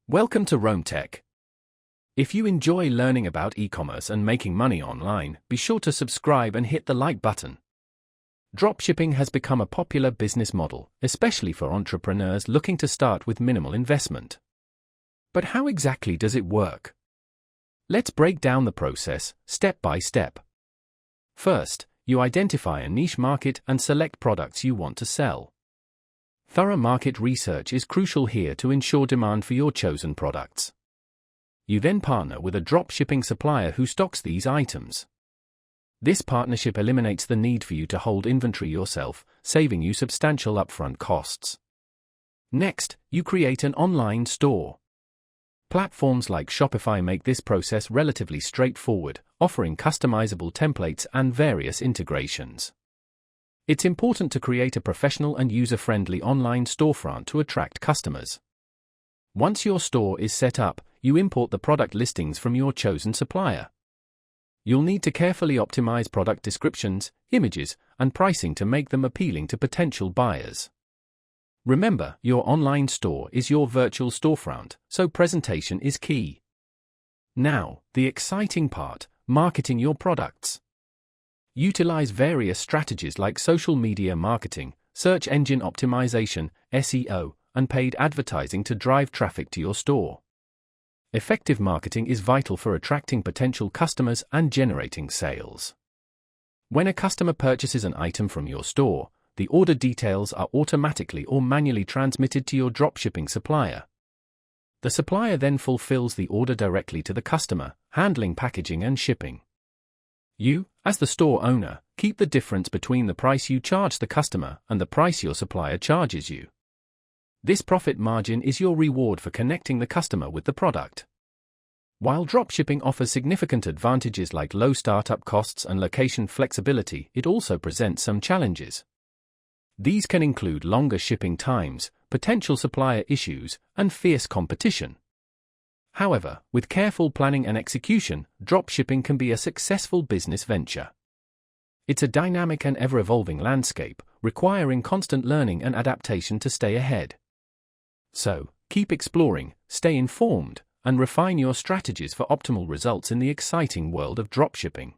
Welcome to Rome Tech. If you enjoy learning about e-commerce and making money online, be sure to subscribe and hit the like button. Dropshipping has become a popular business model, especially for entrepreneurs looking to start with minimal investment. But how exactly does it work? Let's break down the process, step by step. First, you identify a niche market and select products you want to sell. Thorough market research is crucial here to ensure demand for your chosen products. You then partner with a dropshipping supplier who stocks these items. This partnership eliminates the need for you to hold inventory yourself, saving you substantial upfront costs. Next, you create an online store. Platforms like Shopify make this process relatively straightforward, offering customizable templates and various integrations. It's important to create a professional and user-friendly online storefront to attract customers. Once your store is set up, you import the product listings from your chosen supplier. You'll need to carefully optimize product descriptions, images, and pricing to make them appealing to potential buyers. Remember, your online store is your virtual storefront, so presentation is key. Now, the exciting part, marketing your products. Utilize various strategies like social media marketing, search engine optimization, SEO, and paid advertising to drive traffic to your store. Effective marketing is vital for attracting potential customers and generating sales. When a customer purchases an item from your store, the order details are automatically or manually transmitted to your dropshipping supplier. The supplier then fulfills the order directly to the customer, handling packaging and shipping. You, as the store owner, keep the difference between the price you charge the customer and the price your supplier charges you. This profit margin is your reward for connecting the customer with the product. While dropshipping offers significant advantages like low startup costs and location flexibility, it also presents some challenges. These can include longer shipping times, potential supplier issues, and fierce competition. However, with careful planning and execution, dropshipping can be a successful business venture. It's a dynamic and ever-evolving landscape, requiring constant learning and adaptation to stay ahead. So, keep exploring, stay informed, and refine your strategies for optimal results in the exciting world of dropshipping.